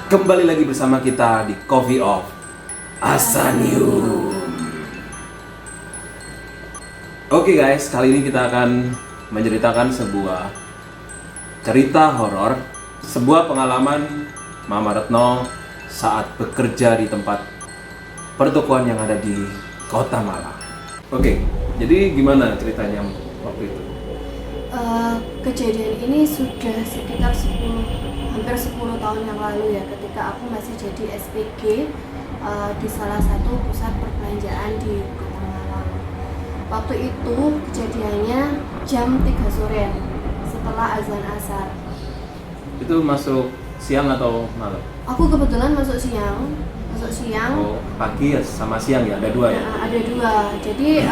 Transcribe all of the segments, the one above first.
Kembali lagi bersama kita di Coffee of Asanium. Oke guys, kali ini kita akan menceritakan sebuah cerita horor, sebuah pengalaman Mama Retno saat bekerja di tempat pertokoan yang ada di Kota Malang. Oke, jadi gimana ceritanya waktu itu? Kejadian ini sudah sekitar hampir 10 tahun yang lalu ya, ketika aku masih jadi SPG di salah satu pusat perbelanjaan di Kota Malang. Waktu itu kejadiannya jam 3 sore setelah azan asar. Itu masuk siang atau malam? Aku kebetulan masuk siang. Oh, pagi ya sama siang ya, ada dua ya? Ada dua. Jadi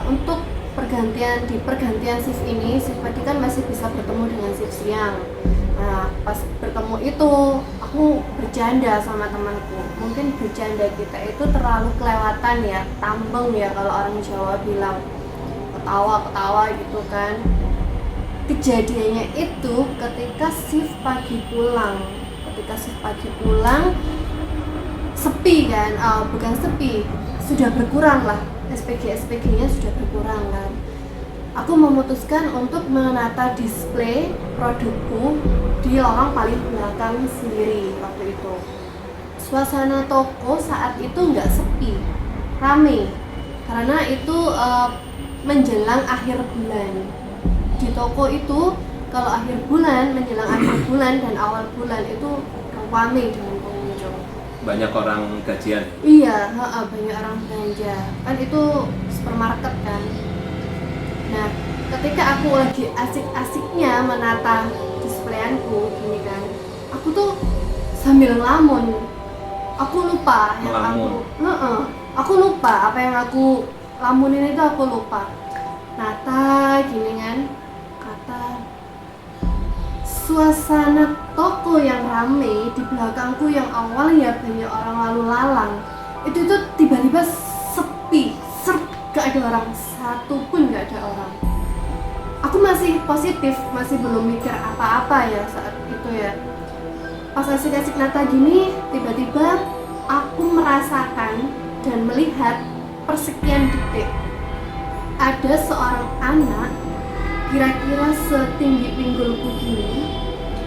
untuk pergantian shift ini, shift pagi kan masih bisa bertemu dengan shift siang. Nah, pas bertemu itu aku bercanda sama temanku. Mungkin bercanda kita itu terlalu kelewatan ya, tambeng ya kalau orang Jawa bilang, ketawa-ketawa gitu kan. Kejadiannya itu ketika shift pagi pulang. Sepi kan, bukan sepi, sudah berkurang lah, SPG-nya sudah berkurang kan. Aku memutuskan untuk menata display produkku di lorong paling belakang sendiri waktu itu. Suasana toko saat itu nggak sepi, rame, karena itu menjelang akhir bulan. Di toko itu kalau akhir bulan, menjelang akhir bulan dan awal bulan itu rame dengan pengunjung. Banyak orang gajian? Iya, banyak orang belanja. Kan itu supermarket kan. Nah, ketika aku lagi asik-asiknya menata displayanku gini kan, aku tuh sambil ngelamun. Aku lupa aku lupa apa yang aku lamunin itu, aku lupa. Nata gini kan, kata suasana toko yang rame di belakangku yang awalnya banyak orang lalu lalang itu tuh tiba-tiba sepi, gak ada orang, satu pun gak ada orang. Aku masih positif, masih belum mikir apa-apa ya saat itu ya. Pas asik-asik nata gini, tiba-tiba aku merasakan dan melihat persekian detik ada seorang anak kira-kira setinggi pinggulku gini.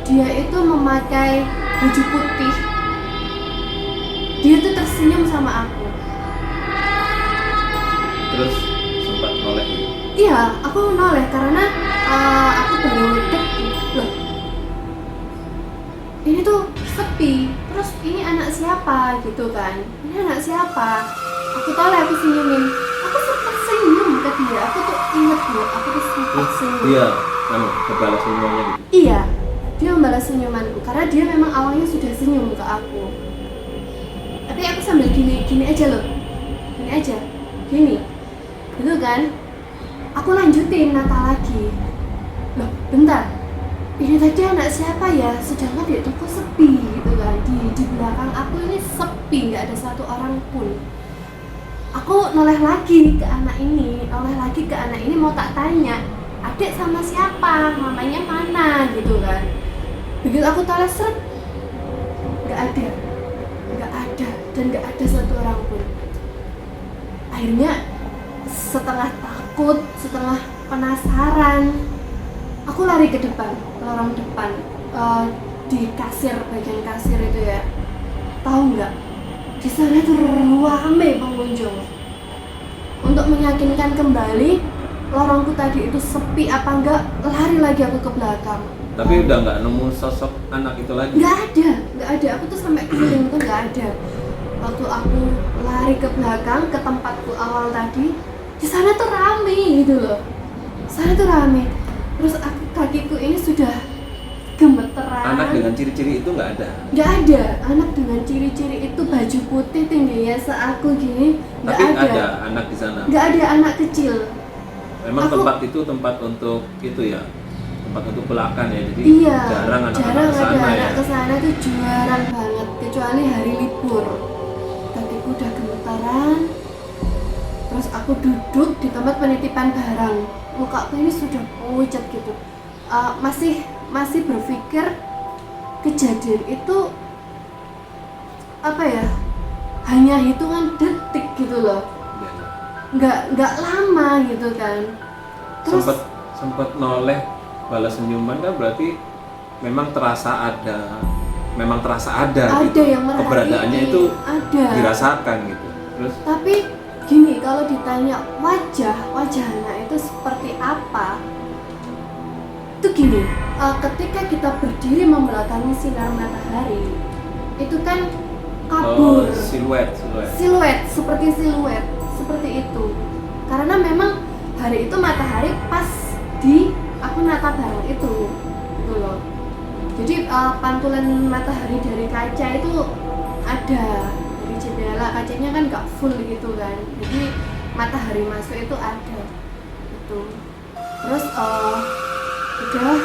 Dia itu memakai baju putih. Dia tuh tersenyum sama aku. Terus sempat noleh? Iya, aku noleh karena aku baru dek. Loh, ini tuh sepi. Terus ini anak siapa gitu kan? Ini anak siapa? Aku toleh, aku senyumin. Aku sempat senyum ke dia. Aku tuh inget loh, aku tuh sempat senyum. Iya, kebalas senyumnya gitu. Iya, dia membalas senyumanku karena dia memang awalnya sudah senyum ke aku. Tapi aku sambil gini aja loh, gini, gitu kan. Aku lanjutin nata lagi. Loh, bentar, ini tadi anak siapa ya? Sedangkan di toko sepi gitu kan. Di belakang aku ini sepi, nggak ada satu orang pun. Aku noleh lagi ke anak ini mau tak tanya, adik sama siapa, mamanya mana gitu kan. Begitu aku toleh seret, nggak ada dan nggak ada satu orang pun. Akhirnya setengah takut, setengah penasaran, aku lari ke depan, ke lorong depan, di bagian kasir itu ya. Tahu nggak, di sana tuh rame pengunjung. Untuk meyakinkan kembali lorongku tadi itu sepi apa enggak, lari lagi aku ke belakang. Tapi udah nggak nemu sosok anak itu lagi? Nggak ada. Aku tuh sampai keliling tuh nggak ada. Waktu aku lari ke belakang ke tempatku awal tadi, di sana tuh rame gitu loh. Terus kakiku ini sudah gemeteran. Anak dengan ciri-ciri itu nggak ada? Nggak ada. Anak dengan ciri-ciri itu baju putih tingginya seaku gini. Nggak Tapi ada. ada anak di sana? Nggak ada anak kecil. Memang tempat itu tempat untuk itu ya, tempat untuk pelakan ya, jadi Iya, jarang ada anak-anak anak kesana tuh jarang banget, kecuali hari libur. Kakiku udah gemetaran. Terus aku duduk di tempat penitipan barang. Mukaku ini sudah pucat gitu. Masih berpikir kejadian itu apa ya, hanya hitungan detik gitu loh, nggak lama gitu kan. Terus sempet noleh balas senyuman kan, berarti memang terasa ada gitu. Yang merhati, keberadaannya itu ada dirasakan gitu. Terus tapi gini, kalau ditanya wajah anak itu seperti apa, itu gini, ketika kita berdiri membelakangi sinar matahari itu kan kabur, siluet seperti itu, karena memang hari itu matahari pas di aku nata barang itu gitu loh. Jadi pantulan matahari dari kaca itu ada dari jendela, kacanya kan nggak full gitu kan, jadi matahari masuk itu ada gitu. Terus udah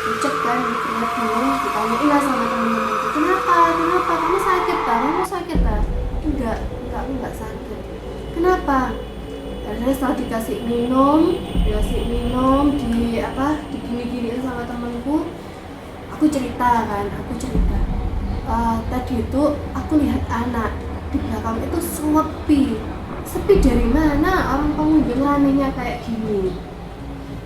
pucet kan, lihat bingung, ditanyain lah sama temen-temenku, kenapa kamu sakit tak? Enggak, aku nggak sakit. Kenapa? Karena setelah dikasih minum di gini-giniin sama temenku, aku cerita tadi itu aku lihat anak di belakang itu sepi dari mana orang pengunjung ramenya kayak gini,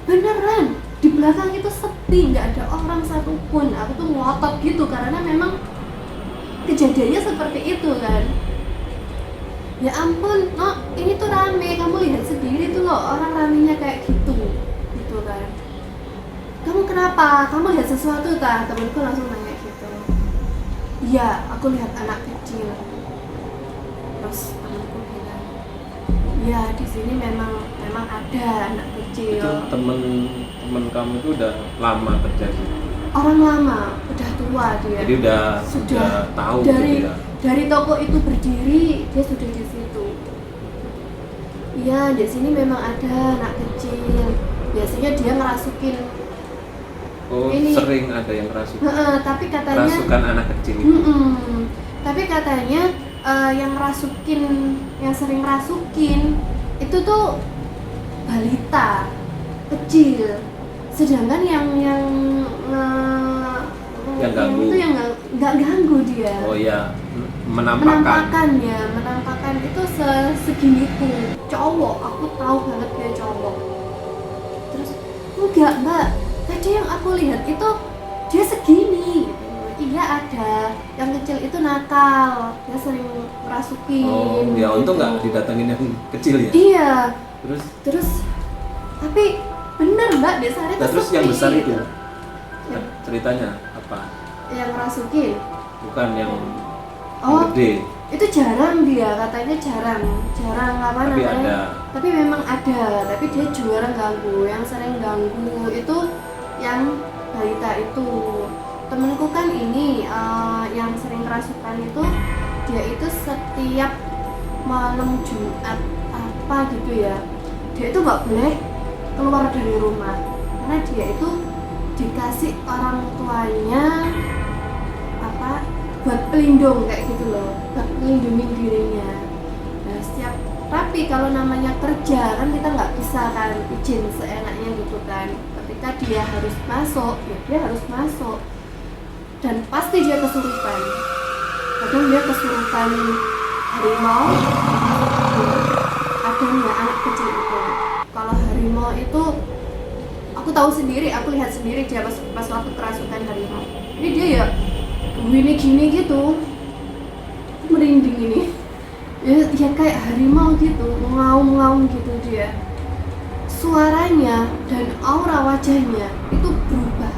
beneran di belakang itu sepi, nggak ada orang satupun. Aku tuh ngotot gitu karena memang kejadiannya seperti itu kan. Ya ampun, no, ini tuh rame, kamu lihat sendiri tuh loh, orang ramenya kayak gitu kan. Kamu kenapa? Kamu lihat sesuatu tak? Temenku langsung nanya gitu. Iya, aku lihat anak kecil. Terus temenku bilang, ya di sini memang ada anak kecil. itu temen kamu itu udah lama terjadi? Orang lama, udah tua dia. Jadi sudah tahu dari toko itu berdiri, dia sudah di situ. Iya, di sini memang ada anak kecil. Biasanya dia ngerasukin. Sering ada yang ngerasukin. Tapi katanya rasukan anak kecil itu. Tapi katanya yang sering rasukin itu tuh balita kecil. Sedangkan yang ganggu itu yang nggak ganggu dia. Oh ya, menampakkan itu seginiku, cowok, aku tahu banget dia cowok. Terus enggak mbak, tadi yang aku lihat itu dia segini. Iya ada, yang kecil itu nakal, dia sering merasukin. Ya untung nggak didatengin yang kecil ya. Iya. Terus tapi bener mbak, biasanya itu terus yang besar itu ya. Ceritanya apa? Yang merasukin? Bukan yang Oh, gede. itu jarang dia, katanya jarang apa Tapi namanya? ada. Tapi memang ada, tapi dia jarang ganggu. Yang sering ganggu itu yang balita itu. Temenku kan ini yang sering kerasukan itu, dia itu setiap malam Jumat apa gitu ya, dia itu nggak boleh keluar dari rumah karena dia itu dikasih orang tuanya buat pelindung kayak gitu loh, buat melindungi dirinya. Nah tapi kalau namanya kerja kan kita nggak bisa kan izin seenaknya gitu kan. Ketika dia harus masuk, ya dia harus masuk, dan pasti dia kesurupan. Kadang dia kesurupan harimau, adanya anak kecil itu. Kalau harimau itu aku tahu sendiri, aku lihat sendiri dia pas waktu kerasukan harimau. Ini dia ya gini gitu, merinding ini. Ya kayak harimau gitu, ngaum gitu dia. Suaranya dan aura wajahnya itu berubah.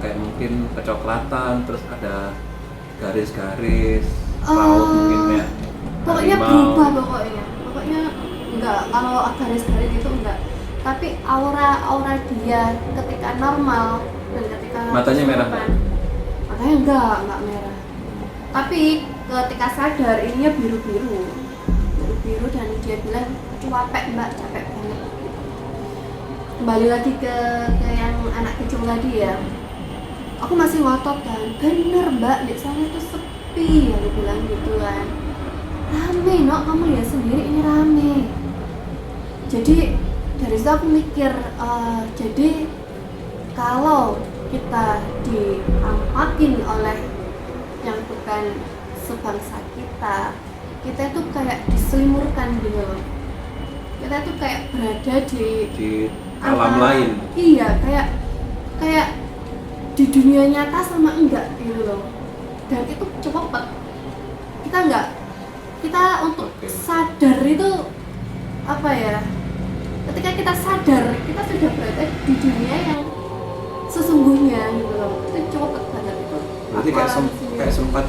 Kayak mungkin kecoklatan, terus ada garis-garis, laut mungkin ya. Pokoknya harimau. berubah pokoknya enggak, kalau garis-garis itu enggak. Tapi aura dia ketika normal dan ketika Matanya merah kesurupan, matanya enggak merah. Tapi ketika sadar ininya biru dan dia bilang capek mbak, capek banget gitu. Kembali lagi ke yang anak kecil tadi ya, aku masih ngotot kan, bener mbak, di sana tuh sepi, aku bilang gitu kan. Rame no, kamu lihat sendiri ini rame. Jadi dari situ aku mikir, jadi kalau kita diampakin oleh yang bukan sebangsa kita itu kayak diselimurkan gitu loh. Kita tuh kayak berada di alam lain. Iya, kayak di dunia nyata sama enggak gitu loh. Dan itu cepet. Kita untuk sadar itu apa ya? Ketika kita sadar, kita sudah berada di dunia yang sesungguhnya gitu loh. Itu cepet banget itu. Berarti kayak sempat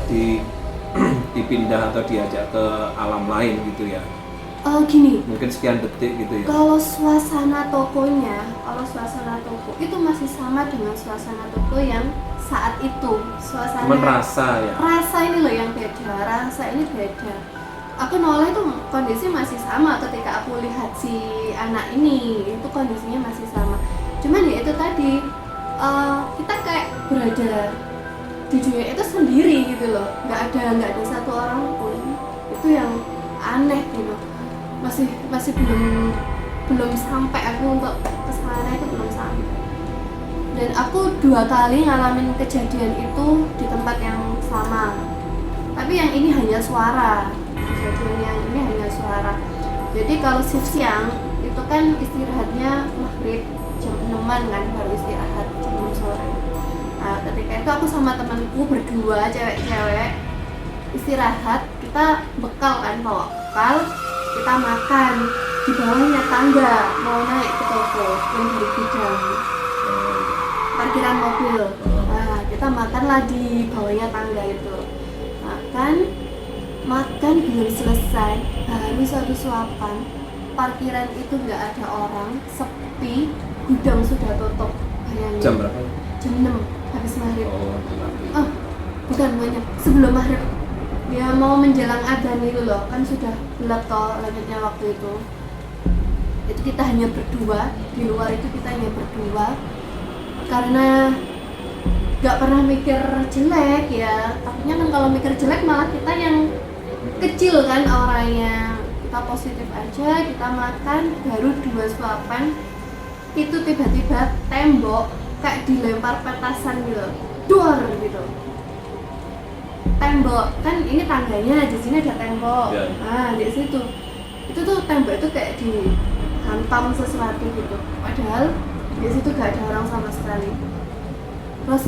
dipindah atau diajak ke alam lain gitu ya? Gini. Mungkin sekian detik gitu ya? Kalau suasana toko itu masih sama dengan suasana toko yang saat itu. Suasana. Cuman rasa ya? Rasa ini loh yang beda. Rasa ini beda. Aku noleh itu kondisi masih sama ketika aku lihat si anak ini, itu kondisinya masih sama. Cuman ya itu tadi, kita kayak berada di dunia itu sendiri gitu loh. Nggak ada satu orang pun. Itu yang aneh gitu. Masih belum sampai aku untuk kesana, itu belum sampai. Dan aku 2 kali ngalamin kejadian itu di tempat yang sama. Tapi yang ini hanya suara. Kejadian yang ini hanya suara. Jadi kalau shift siang itu kan istirahatnya maghrib jam 6-an kan, baru istirahat jam 6 sore. Nah, ketika itu aku sama temanku berdua, cewek-cewek, istirahat, kita bekal kan, bawa bekal, kita makan di bawahnya tangga mau naik ke toko yang dari gudang parkiran mobil. Nah, kita makanlah di bawahnya tangga itu. Makan belum selesai, baru 1 suapan, parkiran itu nggak ada orang, sepi, gudang sudah tutup. Bayangin. Jam berapa? Jam 6 habis maghrib. Bukan banyak, sebelum maghrib. Ya mau menjelang adzan itu loh, kan sudah gelap toh lanjutnya waktu itu. Itu kita hanya berdua, di luar itu kita hanya berdua. Karena gak pernah mikir jelek ya, takutnya kan kalau mikir jelek malah kita yang kecil kan orangnya. Kita positif aja, kita makan, baru 2 suapan itu tiba-tiba tembok kayak dilempar petasan gitu, dor gitu. Tembok kan ini tangganya, di sini ada tembok. Nah di situ itu tuh tembok itu kayak dihantam sesuatu gitu, padahal di situ gak ada orang sama sekali. Terus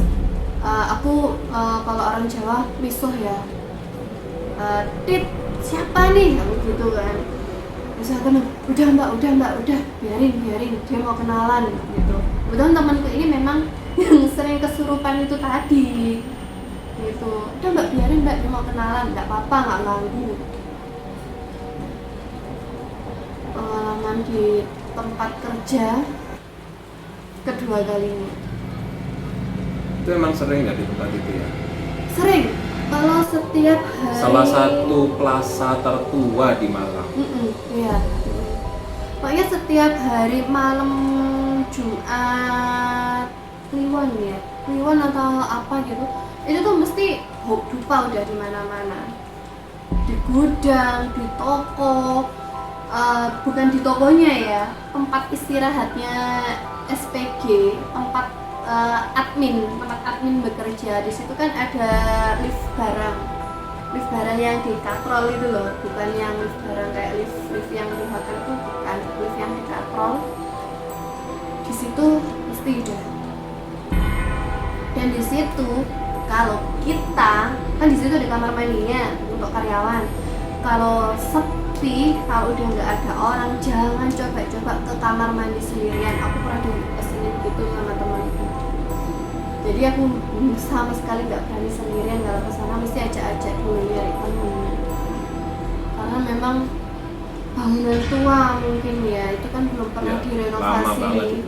aku kalau orang Jawa misuh ya, Tit siapa nih gitu kan. Terus temen, udah mbak, biarin dia mau kenalan gitu. Kebetulan temanku ini memang yang sering kesurupan itu tadi gitu. Udah mbak, biarin mbak, dia mau kenalan, nggak apa-apa, nggak ganggu. Pengalaman di tempat kerja kedua kalinya. Itu emang sering nggak di tempat itu ya? Sering. Kalau setiap hari. Salah satu plaza tertua di Malang. Iya. Pokoknya setiap hari malam Jumat Kliwon atau apa gitu, itu tuh mesti dupa udah di mana-mana. Di gudang, di toko, bukan di tokonya ya, tempat istirahatnya SPG, tempat admin bekerja. Di situ kan ada lift barang yang di katrol itu loh, bukan yang lift barang kayak lift yang di hotel itu, bukan, lift yang di katrol. Di situ mesti udah. Dan di situ kalau kita kan di situ ada kamar mandinya untuk karyawan. Kalau sepi, kalau udah nggak ada orang, jangan coba-coba ke kamar mandi sendirian. Aku pernah dipesenin gitu sama temanku. Jadi aku sama sekali nggak berani sendirian kalau ke sana, mesti ajak-ajak dulu nyari teman. Karena memang bangunan tua mungkin ya, itu kan belum pernah Ya, direnovasi.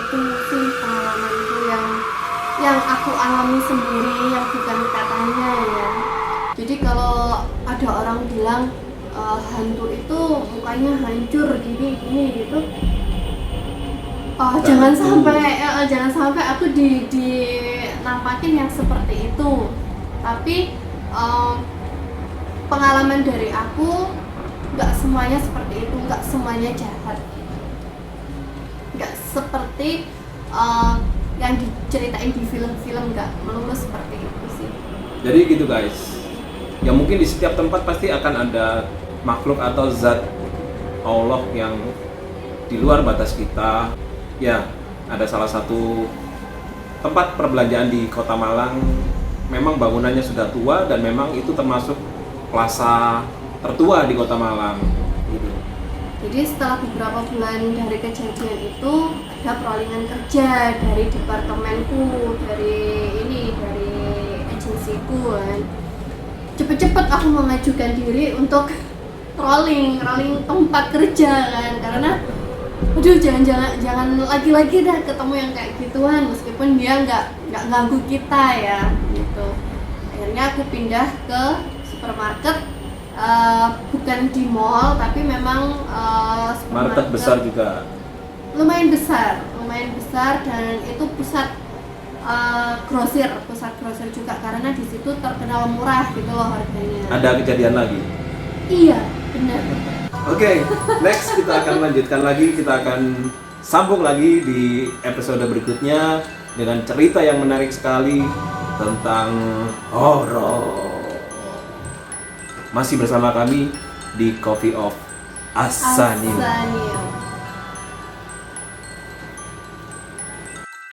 Itu sih pengalamanku yang aku alami sendiri, yang bukan katanya ya. Jadi kalau ada orang bilang hantu itu mukanya hancur gini gitu, jangan sampai aku nampakin yang seperti itu. Tapi pengalaman dari aku, nggak semuanya seperti itu, nggak semuanya jahat, nggak seperti yang diceritain di film-film, nggak melulu seperti itu sih. Jadi gitu guys, ya mungkin di setiap tempat pasti akan ada makhluk atau zat Allah yang di luar batas kita. Ya, ada salah satu tempat perbelanjaan di Kota Malang, memang bangunannya sudah tua dan memang itu termasuk plaza tertua di Kota Malang gitu. Jadi setelah beberapa bulan dari kejadian itu ada peralihan kerja dari departemenku, dari agensiku kan. Cepet-cepet aku mengajukan diri untuk rolling tempat kerja kan, karena aduh jangan lagi-lagi dah ketemu yang kayak gituan, meskipun dia nggak ganggu kita ya gitu. Akhirnya aku pindah ke supermarket, bukan di mall tapi memang Market besar juga. lumayan besar dan itu pusat grosir juga, karena di situ terkenal murah gitu loh harganya. Ada kejadian lagi. Iya, benar. Oke, next kita akan lanjutkan lagi, kita akan sambung lagi di episode berikutnya dengan cerita yang menarik sekali tentang horor. Masih bersama kami di Coffee of Asanio. Asanio.